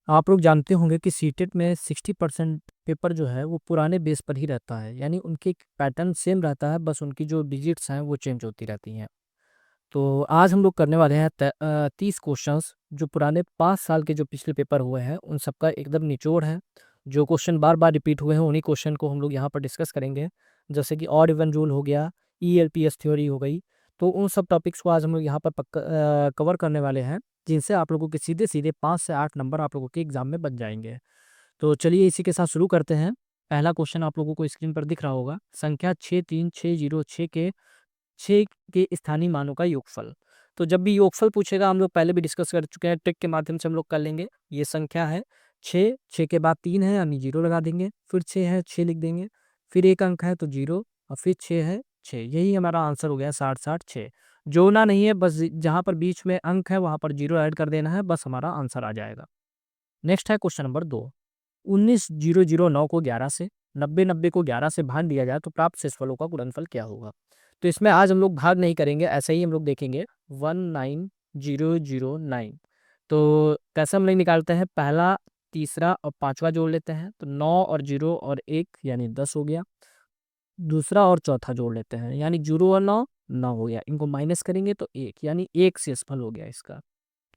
आप लोग जानते होंगे कि सीटेट में 60% पेपर जो है वो पुराने बेस पर ही रहता है, यानी उनके पैटर्न सेम रहता है, बस उनकी जो डिजिट्स हैं वो चेंज होती रहती हैं। तो आज हम लोग करने वाले हैं 30 क्वेश्चंस जो पुराने 5 साल के जो पिछले पेपर हुए हैं उन सबका एकदम निचोड़ है। जो क्वेश्चन बार बार रिपीट हुए हैं उन्हीं क्वेश्चन को हम लोग यहाँ पर डिस्कस करेंगे, जैसे कि ऑड इवन रूल हो गया, ELPS थ्योरी हो गई। तो उन सब टॉपिक्स को आज हम लोग यहाँ पर पक्का कवर करने वाले हैं, जिनसे आप लोगों के सीधे सीधे 5 से 8 नंबर आप लोगों के एग्जाम में बन जाएंगे। तो चलिए इसी के साथ शुरू करते हैं। पहला क्वेश्चन आप लोगों को स्क्रीन पर दिख रहा होगा, संख्या 63606 के 6 के स्थानीय मानों का योगफल। तो जब भी योगफल पूछेगा, हम लोग पहले भी डिस्कस कर चुके हैं, ट्रिक के माध्यम से हम लोग कर लेंगे। ये संख्या है 6, 6 के बाद 3 है यानी 0 लगा देंगे, फिर 6 है 6 लिख देंगे, फिर एक अंक है तो 0, और फिर 6 है 6। यही हमारा आंसर हो गया 60-60-6। जोड़ना नहीं है, बस जहाँ पर बीच में अंक है वहाँ पर 0 ऐड कर देना है, बस हमारा आंसर आ जाएगा। नेक्स्ट है क्वेश्चन नंबर 2। 19,009 को 11 से, 90,90 को 11 से भाग दिया जाए तो प्राप्त शेषफलों का गुणनफल क्या होगा। तो इसमें आज हम लोग भाग नहीं करेंगे, ऐसे ही हम लोग देखेंगे 19,009। तो कैसे हम लोग निकालते हैं, पहला तीसरा और पांचवा जोड़ लेते हैं, तो 9 और 0 और 1 यानी 10 हो गया। दूसरा और चौथा जोड़ लेते हैं, यानी 0 और 9 9 हो गया, इनको माइनस करेंगे तो 1 यानी 1 शेषफल हो गया इसका।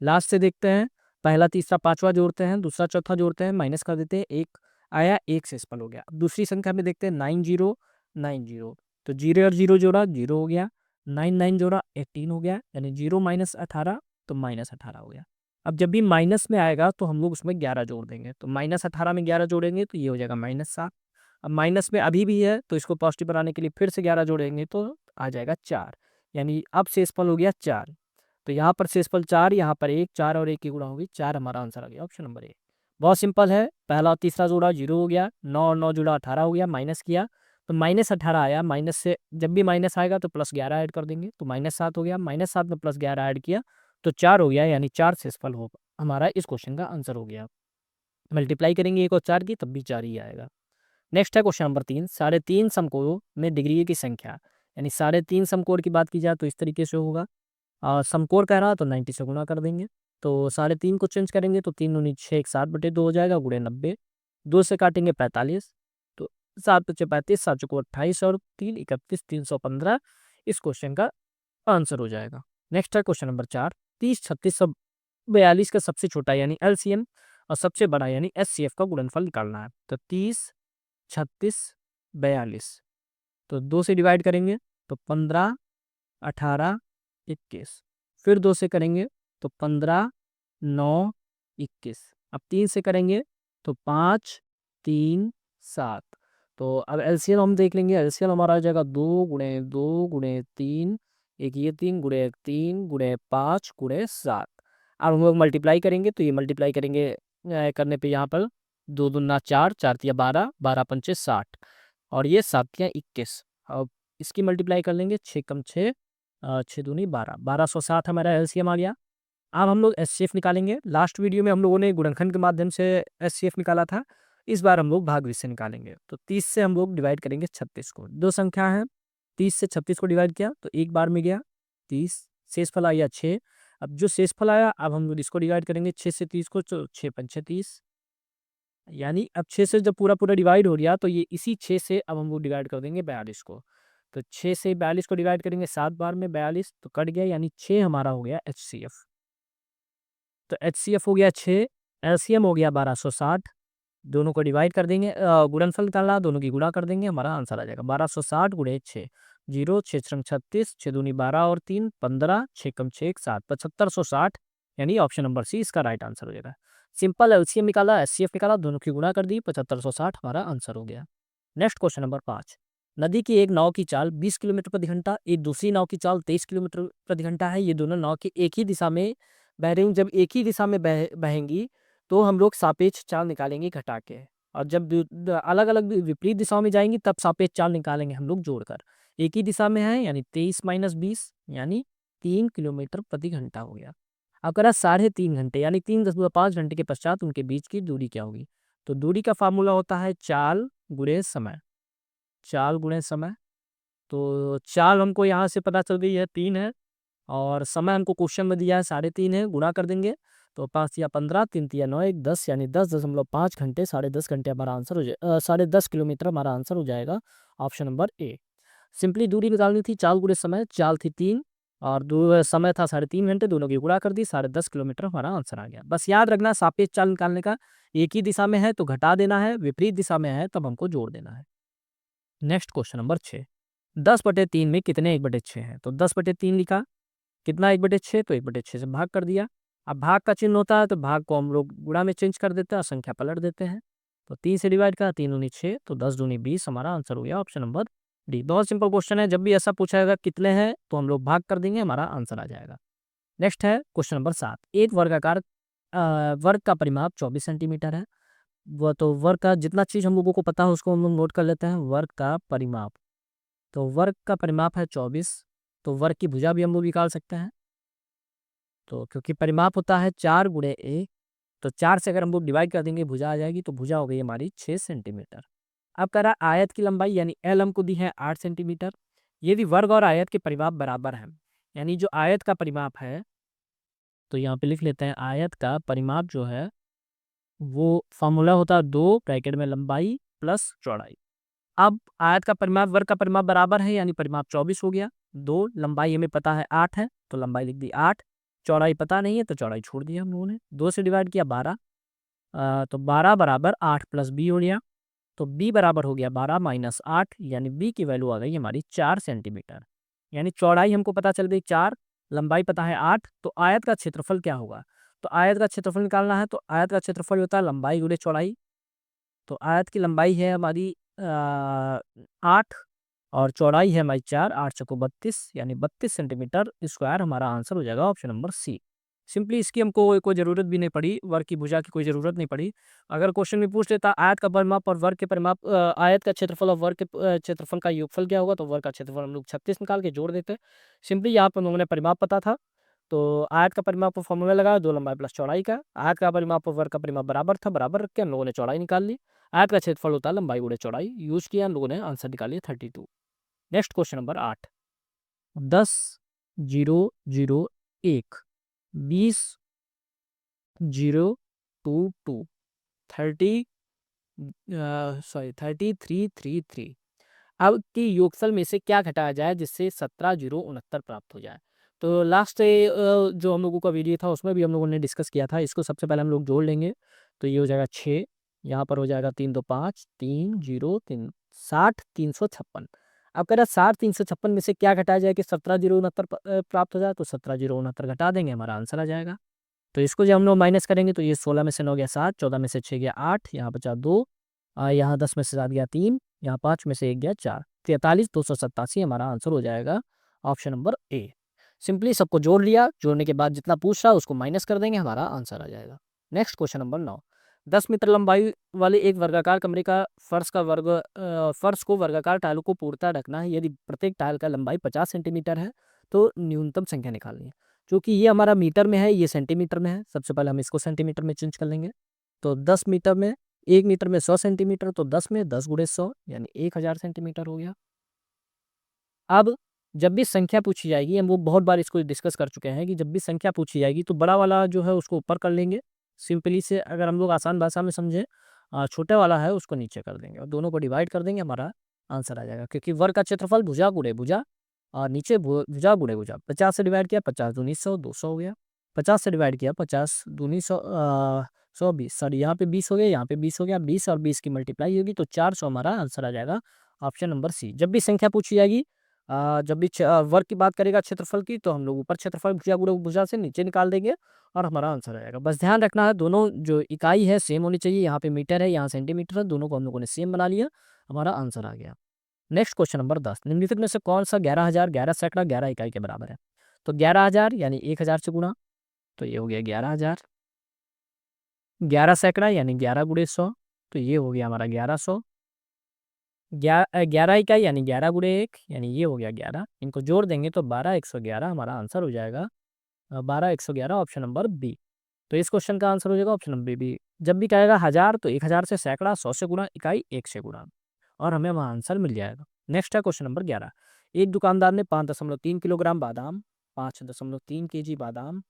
लास्ट से देखते हैं, पहला तीसरा पांचवा जोड़ते हैं, दूसरा चौथा जोड़ते हैं, माइनस कर देते हैं, एक आया, 1 शेषफल हो गया। अब दूसरी संख्या में देखते हैं 9090, तो 0 और 0 जोड़ा 0 हो गया, 99 जोड़ा 18 हो गया, यानी 0 माइनस 18 तो माइनस 18 हो गया। अब जब भी माइनस में आएगा तो हम लोग उसमें 11 जोड़ देंगे, तो माइनस 18 में 11 जोड़ेंगे तो ये हो जाएगा -7। अब माइनस में अभी भी है तो इसको पॉजिटिव बनाने के लिए फिर से 11 जोड़ेंगे तो आ जाएगा 4, यानी अब शेषफल हो गया 4। तो यहाँ पर शेषफल 4, यहाँ पर 1, 4 और 1 की गुणा होगी 4, हमारा आंसर आ गया ऑप्शन नंबर ए। बहुत सिंपल है, पहला और तीसरा जोड़ा 0 हो गया, 9 और 9 जुड़ा 18 हो गया, माइनस किया तो -18 आया। माइनस से जब भी माइनस आएगा तो +11 ऐड कर देंगे, तो -7 हो गया, -7 में +11 ऐड किया तो 4 हो गया, यानी 4 शेषफल होगा, हमारा इस क्वेश्चन का आंसर हो गया। मल्टीप्लाई करेंगे 1 और 4 की तब भी 4 ही आएगा। नेक्स्ट है क्वेश्चन नंबर 3, 3.5 समकोणों में डिग्री की संख्या, यानी 3.5 समकोण की बात की जाए तो इस तरीके से होगा। समकोण कह रहा तो 90 से गुणा कर देंगे, तो 3.5 को चेंज करेंगे तो 3 दूनी 6, 1 7/2 हो जाएगा, गुणे 90, 2 से काटेंगे 45, तो 7 पचे 35, 7 चौको 28 और 3 31, 315 इस क्वेश्चन का आंसर हो जाएगा। नेक्स्ट है क्वेश्चन नंबर 4, 30 36 42 का सबसे छोटा यानी LCM और सबसे बड़ा यानी HCF का गुणनफल निकालना है। तो 30 36 42, तो 2 से डिवाइड करेंगे तो 15 18 21, फिर 2 से करेंगे तो 15 9 21, अब 3 से करेंगे तो 5 3 7। तो अब एलसीएम हम देख लेंगे, एलसीएम हमारा आ जाएगा 2 गुणे 2 गुणे 3, एक ये 3 गुणे 3 गुणे 5 गुणे 7। अब हम लोग मल्टीप्लाई करेंगे तो ये मल्टीप्लाई करेंगे करने पे यहाँ पर 2 दूना 4, 4 तिया 12, 12 पंचे 60 और ये 7 तिया 21। अब इसकी मल्टीप्लाई कर लेंगे, 6 कम 6, 6 दूनी 12, 1260 हमारा एलसीएम आ गया। अब हम लोग एचसीएफ निकालेंगे। लास्ट वीडियो में हम लोगों ने गुणनखंड के माध्यम से एचसीएफ निकाला था, इस बार हम लोग भाग से निकालेंगे। तो 30 से हम लोग डिवाइड करेंगे 36 को, दो संख्या है, 30 से 36 को डिवाइड किया तो एक बार में गया 30, शेषफल आया 6। अब जो शेषफल आया अब हम लोग इसको डिवाइड करेंगे 6 से 30 को, तो 6 पंचे 30, यानी अब 6 से जब पूरा पूरा डिवाइड हो गया तो ये इसी 6 से अब हम लोग डिवाइड कर देंगे 42 को। तो 6 से 42 को डिवाइड करेंगे 7 बार में, 42 तो कट गया, यानी 6 हमारा हो गया एचसीएफ। तो एचसीएफ हो गया 6, एलसीएम हो गया 1260, दोनों को डिवाइड कर देंगे, गुणनफल निकालना, दोनों की गुणा कर देंगे, हमारा आंसर आ जाएगा 1260 गुणे 6, 0 6 छंग 36, 6 दूनी 12 और 3 15, 6 कम 6 1 7, 7560, यानी ऑप्शन नंबर सी इसका राइट आंसर हो जाएगा। सिंपल एलसीएम निकाला, एचसीएफ निकाला, दोनों की गुणा कर दी, 7560 हमारा आंसर हो गया। नेक्स्ट क्वेश्चन नंबर 5, नदी की एक नाव की चाल 20 किलोमीटर प्रति घंटा, एक दूसरी नाव की चाल 23 किलोमीटर प्रति घंटा है। ये दोनों नाव की एक ही दिशा में बह रही हूँ, जब एक ही दिशा में बहेंगी तो हम लोग सापेक्ष चाल निकालेंगे घटा के, और जब अलग अलग विपरीत दिशाओं में जाएंगी तब सापेक्ष चाल निकालेंगे हम लोग जोड़कर। एक ही दिशा में है यानी 23 माइनस 20 यानी 3 किलोमीटर प्रति घंटा हो गया। अब करा 3.5 घंटे यानी 3.5 घंटे के पश्चात उनके बीच की दूरी क्या होगी। तो दूरी का फार्मूला होता है चाल गुणे समय, चाल गुणे समय। तो चाल हमको यहाँ से पता चल गई है 3 है, और समय हमको क्वेश्चन में दिया है 3.5 है, गुणा कर देंगे तो 5 या 15, 3 या 9, 1 10 यानी 10.5 घंटे, 10.5 घंटे हमारा आंसर हो जाए 10.5 किलोमीटर हमारा आंसर हो जाएगा ऑप्शन नंबर ए। सिंपली दूरी निकालनी थी, चाल गुणे समय, चाल थी 3 और समय था 3.5 घंटे, दोनों की गुणा कर दी, 10.5 किलोमीटर हमारा आंसर आ गया। बस याद रखना सापेक्ष चाल निकालने का, एक ही दिशा में है तो घटा देना है, विपरीत दिशा में है तब हमको जोड़ देना है। नेक्स्ट क्वेश्चन नंबर 6, 10/3 में कितने 1/6 हैं? तो 10/3 लिखा, कितना 1/6? तो 1/6 से भाग कर दिया। अब भाग का चिन्ह होता है तो भाग को हम लोग गुणा में चेंज कर देते हैं और संख्या पलट देते हैं। तो 3 से डिवाइड करा, 3 दूनी 6, तो 10 दूनी 20 हमारा आंसर हो गया ऑप्शन नंबर डी। बहुत सिंपल क्वेश्चन है, जब भी ऐसा पूछा जाएगा कितने हैं तो हम लोग भाग कर देंगे, हमारा आंसर आ जाएगा। नेक्स्ट है क्वेश्चन नंबर 7, एक वर्ग का परिमाप 24 सेंटीमीटर है। वो तो वर्ग का जितना चीज हम लोगों को पता है उसको हम लोग नोट कर लेते हैं। वर्ग का परिमाप, तो वर्ग का परिमाप है 24, तो वर्ग की भुजा भी हम लोग निकाल सकते हैं। तो क्योंकि परिमाप होता है 4 × 1, तो 4 से अगर हम लोग डिवाइड कर देंगे भुजा आ जाएगी, तो भुजा हो गई हमारी 6 सेंटीमीटर। अब कह रहा आयत की लंबाई यानी एल हमको दी है 8 सेंटीमीटर। यदि वर्ग और आयत के परिमाप बराबर हैं, यानी जो आयत का परिमाप है, तो यहाँ पे लिख लेते हैं आयत का परिमाप जो है वो फॉर्मूला होता है 2 ब्रैकेट में लंबाई प्लस चौड़ाई। अब आयत का परिमाप वर्ग का परिमाप बराबर है यानी परिमाप 24 हो गया। 2 लंबाई हमें पता है 8 है तो लंबाई लिख दी 8, चौड़ाई पता नहीं है तो चौड़ाई छोड़ दिया हम लोगों ने। 2 से डिवाइड किया 12, तो 12 बराबर 8 प्लस बी हो गया। तो बी बराबर हो गया 12 माइनस 8, यानी बी की वैल्यू आ गई हमारी 4 सेंटीमीटर। यानी चौड़ाई हमको पता चल गई 4, लंबाई पता है 8, तो आयत का क्षेत्रफल क्या होगा? तो आयत का क्षेत्रफल निकालना है तो आयत का क्षेत्रफल होता है लंबाई गुणे चौड़ाई। तो आयत की लंबाई है हमारी 8 और चौड़ाई है हमारी 4, 8 चौको 32 यानी 32 सेंटीमीटर स्क्वायर हमारा आंसर हो जाएगा ऑप्शन नंबर सी। सिंपली इसकी हमको कोई ज़रूरत भी नहीं पड़ी, वर्ग की भुजा की कोई ज़रूरत नहीं पड़ी। अगर क्वेश्चन में पूछ लेता आयत का परिमाप और वर्ग के परिमाप, आयत का क्षेत्रफल और वर्ग के क्षेत्रफल का योगफल क्या होगा, तो वर्ग का क्षेत्रफल हम लोग 36 निकाल के जोड़ देते। सिंपली यहाँ पर हम लोगों ने परिमाप पता था, तो आयत का परिमाप पर फॉर्मूला लगाया 2 लंबाई प्लस चौड़ाई का। आयत का परिमाप और वर्ग का परिमाप बराबर था, बराबर रख के हम लोगों ने चौड़ाई निकाल ली। आयत का क्षेत्रफल होता है लंबाई गुणे चौड़ाई, यूज किया हम लोगों ने, आंसर निकाल लिया 32। Next question number 8, 10,001 20,022 30 3333। अब की योगफल में से क्या घटाया जाए जिससे 17,069 प्राप्त हो जाए? तो लास्ट जो हम लोगों का वीडियो था उसमें भी हम लोगों ने डिस्कस किया था। इसको सबसे पहले हम लोग जोड़ लेंगे, तो ये हो जाएगा 6, यहाँ पर हो जाएगा 3 2 5 3 0 3 60 356। अब कह रहा 60 356 में से क्या घटाया जाए कि 17,069 प्राप्त हो जाए, तो 17,069 घटा देंगे, हमारा आंसर आ जाएगा। तो इसको जब हम लोग माइनस करेंगे तो ये 16 में से 9 गया 7, 14 में से 6 गया 8, यहाँ बचा 2, यहाँ 10 में से 7 गया 3, यहाँ 5 में से 1 गया 4, 43,287 हमारा आंसर हो जाएगा ऑप्शन नंबर ए। सिंपली सबको जोड़ लिया, जोड़ने के बाद जितना पूछ रहा उसको माइनस कर देंगे, हमारा आंसर आ जाएगा। नेक्स्ट क्वेश्चन नंबर 9, 10 मीटर लंबाई वाले एक वर्गाकार कमरे का फर्श को वर्गाकार टाइलों को पूर्णतः रखना है। यदि प्रत्येक टाइल का लंबाई 50 सेंटीमीटर है तो न्यूनतम संख्या निकालनी है। क्योंकि ये हमारा मीटर में है, ये सेंटीमीटर में है, सबसे पहले हम इसको सेंटीमीटर में चेंज कर लेंगे। तो 10 मीटर में, 1 मीटर में 100 सेंटीमीटर, तो 10 में 10 गुणे 100 यानी 1000 सेंटीमीटर हो गया। अब जब भी संख्या पूछी जाएगी, हम वो बहुत बार इसको डिस्कस कर चुके हैं कि जब भी संख्या पूछी जाएगी तो बड़ा वाला जो है उसको ऊपर कर लेंगे। सिंपली से अगर हम लोग आसान भाषा में समझे, छोटे वाला है उसको नीचे कर देंगे और दोनों को डिवाइड कर देंगे, हमारा आंसर आ जाएगा। क्योंकि वर्ग का क्षेत्रफल भुजा गुणे भुजा और नीचे भुजा गुणे भुजा। 50 से डिवाइड किया 50 दूनी 100, 200 हो गया। 50 से डिवाइड किया 50 दूनी 100, 100 20, सॉरी यहाँ पे 20 हो गया, यहाँ पे 20 हो गया। 20 और 20 की मल्टीप्लाई होगी तो 400 हमारा आंसर आ जाएगा ऑप्शन नंबर सी। जब भी संख्या पूछी जाएगी, जब भी वर्ग की बात करेगा क्षेत्रफल की, तो हम लोग ऊपर क्षेत्रफल भुजा गुणे भुजा से नीचे निकाल देंगे और हमारा आंसर आ जाएगा। बस ध्यान रखना है दोनों जो इकाई है सेम होनी चाहिए। यहाँ पे मीटर है, यहाँ सेंटीमीटर है, दोनों को हम लोगों ने सेम बना लिया, हमारा आंसर आ गया। नेक्स्ट क्वेश्चन नंबर 10, निम्नलिखित में से कौन सा 11,000 11 सैकड़ा 11 इकाई के बराबर है? तो 11,000 यानी 1,000 से गुणा, तो ये हो गया 11,000। 11 सैकड़ा यानी 11 गुणे 100, तो ये हो गया हमारा 1100। 11 इकाई यानी 11 गुणे 1 यानी ये हो गया 11। इनको जोड़ देंगे तो 12,111 हमारा आंसर हो जाएगा। 12,111 ऑप्शन नंबर बी। तो इस क्वेश्चन का आंसर हो जाएगा ऑप्शन नंबर बी। जब भी कहेगा 1000 तो 1000 से सैकड़ा, 100 से गुणा, इकाई 1 से गुणा, और हमें वहाँ आंसर मिल जाएगा। नेक्स्ट है क्वेश्चन नंबर 11, एक दुकानदार ने 5.3 किलोग्राम बादाम, 5.3 केजी बादाम,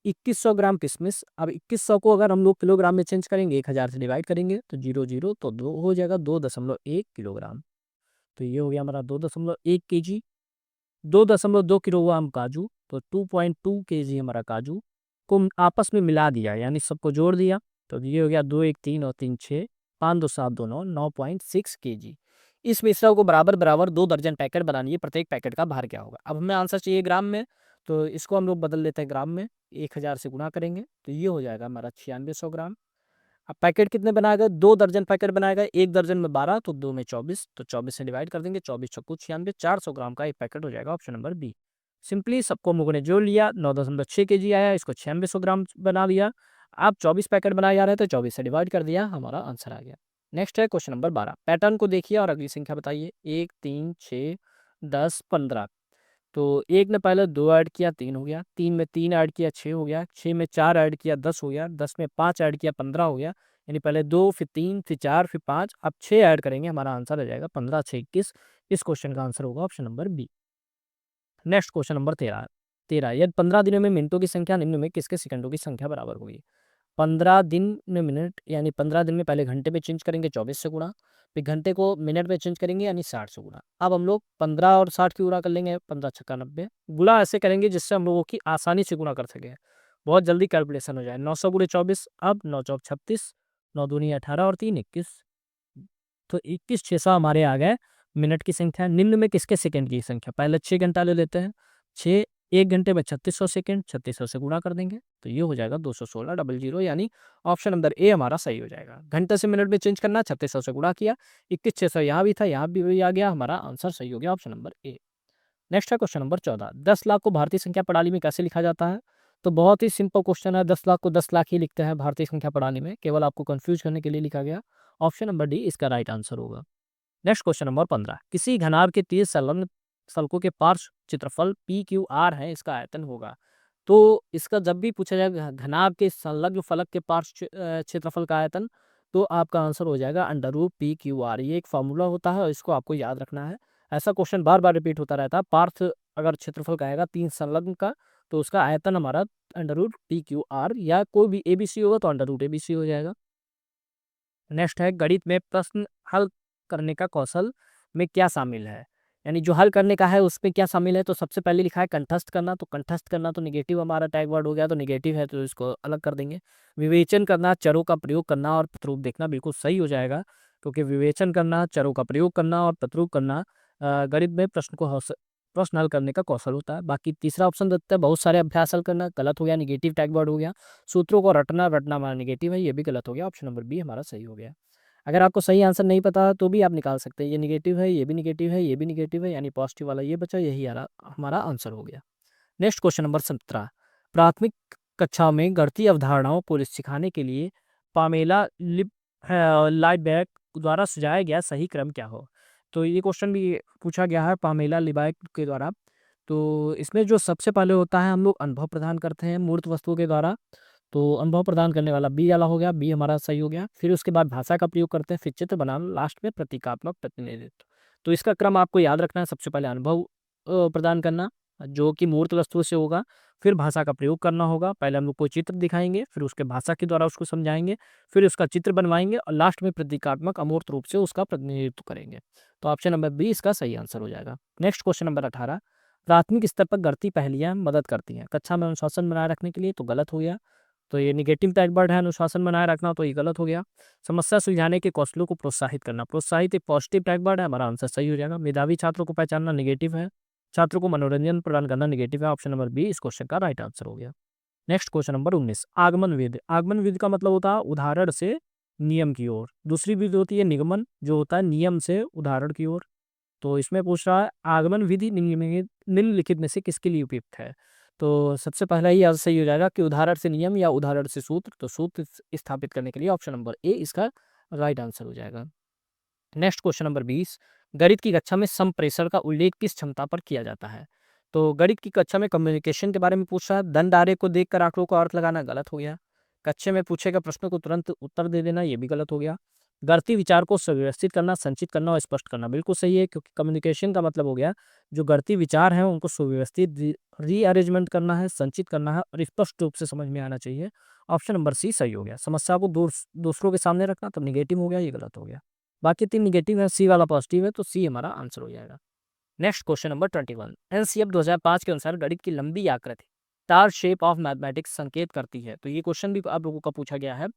2100 ग्राम किशमिश। अब 2100 को अगर हम लोग किलोग्राम में चेंज करेंगे, 1000 से डिवाइड करेंगे तो 00 तो 2 हो जाएगा, 2.1 किलोग्राम। तो ये हो गया हमारा 2.1 केजी। 2.2 किलोग्राम काजू, तो 2.2 केजी हमारा काजू को आपस में मिला दिया, यानी सबको जोड़ दिया। तो ये हो गया 2 1 3 और 3 6, 5 2 7 2 9, 9.6 केजी। इस मिश्रण को बराबर बराबर 2 दर्जन पैकेट बनानी है। प्रत्येक पैकेट का भार क्या होगा? अब हमें आंसर चाहिए ग्राम में, तो इसको हम लोग बदल लेते हैं ग्राम में। 1000 से गुणा करेंगे तो ये हो जाएगा हमारा 9600 ग्राम। अब पैकेट कितने बनाएगा? 2 दर्जन पैकेट बनाएगा। 1 दर्जन में 12 तो 2 में 24, तो 24 से डिवाइड कर देंगे। 24 चौको 96, 400 ग्राम का एक पैकेट हो जाएगा। Option number B. सिंपली सबको हम लोगों ने जोड़ लिया, 9.6 केजी आया, इसको 9600 ग्राम बना दिया। अब 24 पैकेट बनाए जा रहे हैं तो 24 से डिवाइड कर दिया, हमारा आंसर आ गया। नेक्स्ट है क्वेश्चन नंबर 12। पैटर्न को देखिए और अगली संख्या बताइए। 1 3 6 10 15। तो 1 ने पहले 2 ऐड किया, 3 हो गया। 3 में 3 ऐड किया, 6 हो गया। 6 में 4 ऐड किया, 10 हो गया। 10 में 5 ऐड किया, 15 हो गया। यानी पहले 2 फिर 3 फिर 4 फिर 5, अब 6 ऐड करेंगे, हमारा आंसर आ जाएगा 15 6 21। इस क्वेश्चन का आंसर होगा option number B. Next question number 13। 13, यदि 15 दिनों में मिनटों की संख्या निम्न में किसके सेकंडों की संख्या बराबर होगी? 15 दिन में मिनट, यानी 15 दिन में पहले घंटे पे चेंज करेंगे 24 से गुणा, फिर घंटे को मिनट में चेंज करेंगे यानी 60 से गुणा। अब हम लोग 15 और 60 की गुणा कर लेंगे, 15 छक्का 90। गुणा ऐसे करेंगे जिससे हम लोगों की आसानी से गुणा कर सके, बहुत जल्दी कैलकुलेशन हो जाए। 900 गुणे 24, अब 9 चौक 36, 9 दूनी 18 और 3 21। तो 21 600 हमारे आ गए मिनट की संख्या। निम्न में किसके सेकंड की संख्या? पहले 6 घंटा ले लेते हैं। 6 1 घंटे में 3600 सेकंड, 3600 से गुणा कर देंगे तो ये हो जाएगा 216 00, यानी ऑप्शन नंबर ए हमारा सही हो जाएगा। घंटे से मिनट में चेंज करना, 3600 से गुणा किया, 21 600 यहाँ भी था, यहाँ भी वही आ गया, हमारा आंसर सही हो गया, ऑप्शन नंबर ए। नेक्स्ट है क्वेश्चन नंबर 14। 10 लाख को भारतीय संख्या प्रणाली में कैसे लिखा जाता है? तो बहुत ही सिंपल क्वेश्चन है। 10 लाख को 10 लाख ही लिखते हैं भारतीय संख्या प्रणाली में, केवल आपको कंफ्यूज करने के लिए लिखा गया। ऑप्शन नंबर डी इसका राइट आंसर होगा। Next question number 15। किसी घनाभ के 30 संलग्न सल्कों के पार्श्व क्षेत्रफल पी क्यू आर है, इसका आयतन होगा। तो इसका जब भी पूछा जाएगा घनाभ के संलग्न फलक के पार्श्व क्षेत्रफल का आयतन, तो आपका आंसर हो जाएगा under root P Q R. ये एक फॉर्मूला होता है और इसको आपको याद रखना है। ऐसा क्वेश्चन बार बार रिपीट होता रहता है। पार्थ अगर क्षेत्रफल कहेगा 3 संलग्न का, तो उसका आयतन हमारा under root P Q R, या कोई भी एबीसी होगा तो अंडर रूट एबीसी हो जाएगा। नेक्स्ट है गणित में प्रश्न हल करने का कौशल में क्या शामिल है, यानी जो हल करने का है उसमें क्या शामिल है। तो सबसे पहले लिखा है कंठस्थ करना, तो कंठस्थ करना तो निगेटिव हमारा टैग वर्ड हो गया, तो निगेटिव है तो इसको अलग कर देंगे। विवेचन करना, चरों का प्रयोग करना और प्रतिरूप देखना, बिल्कुल सही हो जाएगा, क्योंकि विवेचन करना, चरों का प्रयोग करना और प्रतिरूप करना गणित में प्रश्न हल करने का कौशल होता है। बाकी तीसरा ऑप्शन देते हैं बहुत सारे अभ्यास हल करना, गलत हो गया, निगेटिव टैग वर्ड हो गया। सूत्रों को रटना, रटना हमारा निगेटिव है, ये भी गलत हो गया। ऑप्शन नंबर बी हमारा सही हो गया। अगर आपको सही आंसर नहीं पता तो भी आप निकाल सकते हैं, ये निगेटिव है, ये भी निगेटिव है, ये भी निगेटिव है, यानी पॉजिटिव वाला ये बचा, यही हमारा आंसर हो गया। Next question number 17। प्राथमिक कक्षा में गणितीय अवधारणाओं को सिखाने के लिए पामेला लाइबैक द्वारा सुझाया गया सही क्रम क्या हो? तो ये क्वेश्चन भी पूछा गया है पामेला लिबाइक के द्वारा। तो इसमें जो सबसे पहले होता है, हम लोग अनुभव प्रदान करते हैं मूर्त वस्तुओं के द्वारा, तो अनुभव प्रदान करने वाला बी वाला हो गया, बी हमारा सही हो गया। फिर उसके बाद भाषा का प्रयोग करते हैं, फिर चित्र बनाना, लास्ट में प्रतीकात्मक प्रतिनिधित्व। तो इसका क्रम आपको याद रखना है। सबसे पहले अनुभव प्रदान करना, जो कि मूर्त वस्तु से होगा। फिर भाषा का प्रयोग करना होगा, पहले हम लोग कोई चित्र दिखाएंगे, फिर उसके भाषा के द्वारा उसको समझाएंगे, फिर उसका चित्र बनवाएंगे और लास्ट में प्रतीकात्मक अमूर्त रूप से उसका प्रतिनिधित्व करेंगे। तो ऑप्शन नंबर बी इसका सही आंसर हो जाएगा। Next question number 18। प्राथमिक स्तर पर गणितीय पहेलियां मदद करती हैं कक्षा में अनुशासन बनाए रखने के लिए, तो गलत हो गया। तो ये निगेटिव टैग वर्ड है, अनुशासन बनाए रखना, तो ये गलत हो गया। समस्या सुलझाने के कौशलों को प्रोत्साहित करना, प्रोत्साहित एक पॉजिटिव टैग वर्ड है, हमारा आंसर सही हो जाएगा। मेधावी छात्रों को पहचानना निगेटिव है। छात्रों को मनोरंजन प्रदान करना निगेटिव है, ऑप्शन नंबर बी इस क्वेश्चन का राइट आंसर हो गया। Next question number 19। आगमन विधि, आगमन विधि का मतलब होता है उदाहरण से नियम की ओर। दूसरी विधि होती है निगमन, जो होता है नियम से उदाहरण की ओर। तो इसमें पूछ रहा है आगमन विधि निम्नलिखित में से किसके लिए उपयुक्त है? तो सबसे पहला ही सही हो जाएगा कि उदाहरण से नियम या उदाहरण से सूत्र। तो सूत्र स्थापित करने के लिए ऑप्शन नंबर ए इसका राइट आंसर हो जाएगा। Next question number 20। गणित की कक्षा में संप्रेषण का उल्लेख किस क्षमता पर किया जाता है? तो गणित की कक्षा में कम्युनिकेशन के बारे में पूछ रहा है। दंड आरेख को देखकर आंकड़ों का अर्थ लगाना गलत हो गया। कक्षा में पूछे गए प्रश्नों को तुरंत उत्तर दे देना, ये भी गलत हो गया। गढ़ती विचार को सुव्यवस्थित करना, संचित करना और स्पष्ट करना। बिल्कुल सही है, क्योंकि कम्युनिकेशन का मतलब हो गया जो गढ़ती विचार हैं उनको सुव्यवस्थित रीअरेंजमेंट करना है, संचित करना है और स्पष्ट रूप से समझ में आना चाहिए। ऑप्शन नंबर सी सही हो गया। समस्या को दूसरों के सामने रखना तो निगेटिव हो गया, ये गलत हो गया। बाकी 3 निगेटिव है, सी वाला पॉजिटिव है, तो सी हमारा आंसर हो जाएगा। Next question number 21। एनसीएफ 2005 के अनुसार गणित की लंबी आकृति तार शेप ऑफ मैथमेटिक्स संकेत करती है। तो ये क्वेश्चन भी आप लोगों का पूछा गया है।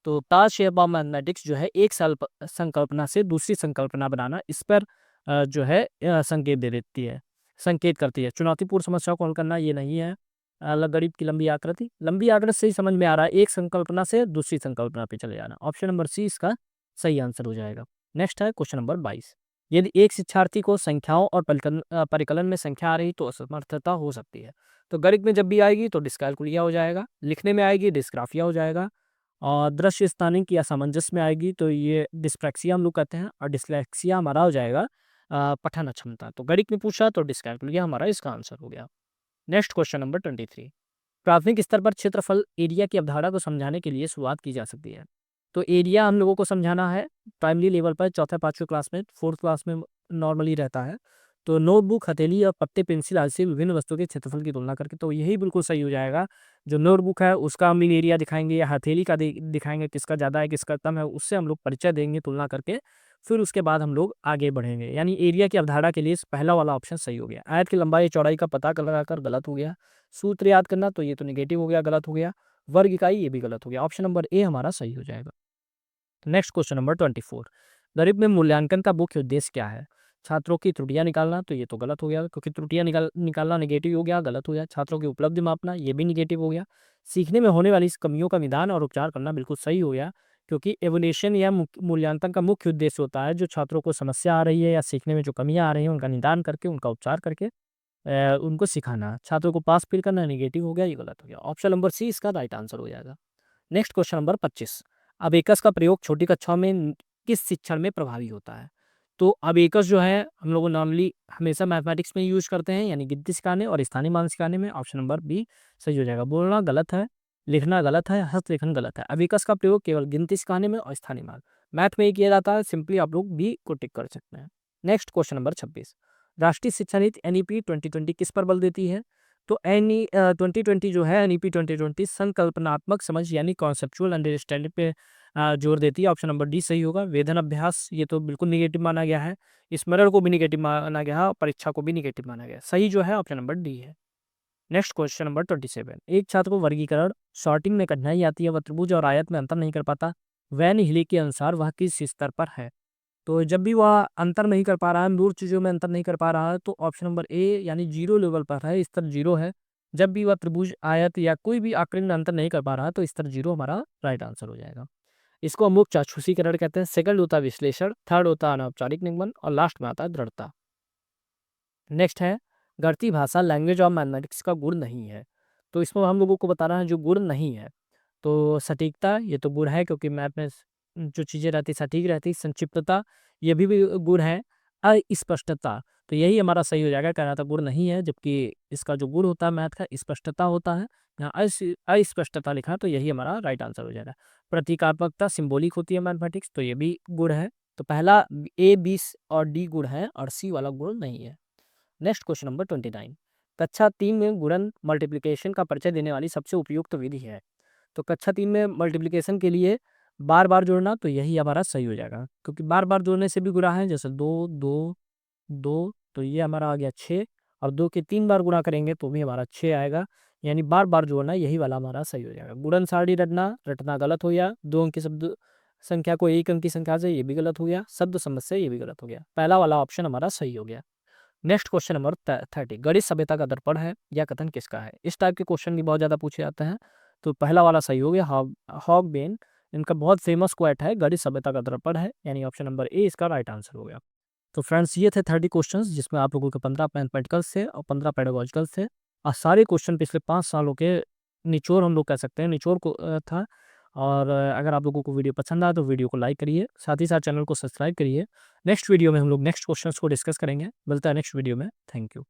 तो तार शेप ऑफ मैथमेटिक्स जो है एक संकल्पना से दूसरी संकल्पना बनाना, इस पर जो है संकेत दे देती है, संकेत करती है। चुनौतीपूर्ण समस्याओं को हल करना ये नहीं है। गणित की लंबी आकृति से ही समझ में आ रहा है, एक संकल्पना से दूसरी संकल्पना पे चले जाना। ऑप्शन नंबर सी इसका सही आंसर हो जाएगा। नेक्स्ट है क्वेश्चन नंबर 22। यदि एक शिक्षार्थी को संख्याओं और परिकलन में संख्या आ रही तो असमर्थता हो सकती है। तो गणित में जब भी आएगी तो डिस्कैलकुलिया हो जाएगा, लिखने में आएगी डिस्ग्राफिया हो जाएगा, और दृश्य स्थानिक या सामंजस्य में आएगी तो ये डिस्प्रैक्सिया हम लोग कहते हैं, और डिस्लेक्सिया हमारा हो जाएगा पठन अक्षमता। तो गणित में पूछा तो डिस्कैलकुलिया हमारा इसका आंसर हो गया। Next question number 23। प्राथमिक स्तर पर क्षेत्रफल एरिया की अवधारणा को समझाने के लिए शुरुआत की जा सकती है। तो एरिया हम लोगों को समझाना है प्राइमरी लेवल पर, चौथे पाँचवें क्लास में, फोर्थ क्लास में नॉर्मली रहता है। तो नोटबुक, हथेली और पत्ते, पेंसिल आदि से विभिन्न वस्तुओं के क्षेत्रफल की तुलना करके, तो यही बिल्कुल सही हो जाएगा। जो नोटबुक है उसका हम एरिया दिखाएंगे, या हथेली का दिखाएंगे किसका ज़्यादा है किसका कम है, उससे हम लोग परिचय देंगे तुलना करके, फिर उसके बाद हम लोग आगे बढ़ेंगे। यानी एरिया की अवधारणा के लिए पहला वाला ऑप्शन सही हो गया। आयत की लंबाई चौड़ाई का पता लगाकर गलत हो गया। सूत्र याद करना तो ये तो निगेटिव हो गया, गलत हो गया। वर्ग इकाई ये भी गलत हो गया। ऑप्शन नंबर ए हमारा सही हो जाएगा। Next question number 24। गणित में मूल्यांकन का मुख्य उद्देश्य क्या है? छात्रों की त्रुटियां निकालना, तो ये तो गलत हो गया, क्योंकि त्रुटियां निकालना निगेटिव हो गया, गलत हो गया। छात्रों की उपलब्धि मापना, ये भी निगेटिव हो गया। सीखने में होने वाली इस कमियों का निदान और उपचार करना, बिल्कुल सही हो गया, क्योंकि एवोल्यूशन या मूल्यांकन का मुख्य उद्देश्य होता है जो छात्रों को समस्या आ रही है या सीखने में जो कमियां आ रही हैं उनका निदान करके, उनका उपचार करके उनको सिखाना। छात्रों को पास फील करना, निगेटिव हो गया, ये गलत हो गया। ऑप्शन नंबर सी इसका राइट आंसर हो जाएगा। Next question number 25। अबेकस का प्रयोग छोटी कक्षाओं में किस शिक्षण में प्रभावी होता है? तो अबेकस जो है हम लोग नॉर्मली हमेशा मैथमेटिक्स में यूज करते हैं, यानी गिनती सिखाने और स्थानीय मान सिखाने में। ऑप्शन नंबर बी सही हो जाएगा। बोलना गलत है, लिखना गलत है, हस्तलेखन गलत है। अबेकस का प्रयोग केवल गिनती सिखाने में और स्थानीय मान, मैथ में ही किया जाता है। सिंपली आप लोग बी को टिक कर सकते हैं। Next question number 26। राष्ट्रीय शिक्षा नीति एनईपी 2020 किस पर बल देती है? तो 2020 जो है एनईपी 2020 संकल्पनात्मक समझ यानी कॉन्सेप्चुअल अंडरस्टैंडिंग पे जोर देती है। ऑप्शन नंबर डी सही होगा। वेधन अभ्यास ये तो बिल्कुल निगेटिव माना गया है, स्मरण को भी निगेटिव माना गया है और परीक्षा को भी निगेटिव माना गया है। सही जो है ऑप्शन नंबर डी है। Next question number 27। एक छात्र को वर्गीकरण सॉर्टिंग में कठिनाई आती है, वह त्रिभुज और आयत में अंतर नहीं कर पाता, वैन हीली के अनुसार वह किस स्तर पर है? तो जब भी वह अंतर नहीं कर पा रहा है, मूल चीज़ों में अंतर नहीं कर पा रहा है, तो ऑप्शन नंबर ए यानी जीरो लेवल पर है, स्तर जीरो है। जब भी वह त्रिभुज, आयत या कोई भी आकृति में अंतर नहीं कर पा रहा है तो स्तर जीरो हमारा राइट आंसर हो जाएगा। इसको अमुक चाक्षुषीकरण कहते हैं। सेकंड होता है विश्लेषण, थर्ड होता है अनौपचारिक निगमन और लास्ट में आता है दृढ़ता। नेक्स्ट है गणितीय भाषा लैंग्वेज ऑफ मैथमेटिक्स का गुण नहीं है। तो इसमें हम लोगों को बताना है जो गुण नहीं है। तो सटीकता ये तो गुण है, क्योंकि मैथ में जो चीज़ें रहती सटीक रहती। संक्षिप्तता ये भी गुण है। अस्पष्टता तो यही हमारा सही हो जाएगा, कहना था गुण नहीं है, जबकि इसका जो गुण होता है मैथ का स्पष्टता होता है। यहाँ अस्पष्टता लिखा तो यही हमारा राइट आंसर हो जाएगा। प्रतीकात्मकता सिंबॉलिक होती है मैथमेटिक्स, तो ये भी गुण है। तो पहला ए, बी और डी गुण है और सी वाला गुण नहीं है। Next question number 29। कक्षा 3 में गुणन मल्टीप्लिकेशन का परिचय देने वाली सबसे उपयुक्त विधि है। तो कक्षा 3 में मल्टीप्लिकेशन के लिए बार बार जोड़ना, तो यही हमारा सही हो जाएगा, क्योंकि बार बार जोड़ने से भी गुणा है। जैसे 2 2 2, तो ये हमारा आ गया 6, और 2 के 3 बार गुणा करेंगे तो भी हमारा 6 आएगा। यानी बार बार जोड़ना यही वाला हमारा सही हो जाएगा। गुणन सारणी रटना गलत हो गया। 2 अंक की शब्द संख्या को 1 अंक की संख्या से, ये भी गलत हो गया। शब्द समझ से ये भी गलत हो गया। पहला वाला ऑप्शन हमारा सही हो गया। Next question number 30। गणित सभ्यता का दर्पण है, यह कथन किसका है? इस टाइप के क्वेश्चन भी बहुत ज़्यादा पूछे जाते हैं। तो पहला वाला सही हो गया, हॉगबेन। इनका बहुत फेमस क्वेट है, गणित सभ्यता का दर्पण है, यानी ऑप्शन नंबर ए इसका राइट आंसर हो गया। तो फ्रेंड्स ये थे 30 क्वेश्चंस, जिसमें आप लोगों के 15 मैथमेटिकल थे और 15 पेडागोजिकल थे, और सारे क्वेश्चन पिछले 5 सालों के निचोड़ हम लोग कह सकते हैं, निचोड़ को था। और अगर आप लोगों को वीडियो पसंद आया तो वीडियो को लाइक करिए, साथ ही साथ चैनल को सब्सक्राइब करिए। नेक्स्ट वीडियो में हम लोग नेक्स्ट क्वेश्चंस को डिस्कस करेंगे। मिलता है नेक्स्ट वीडियो में। Thank you.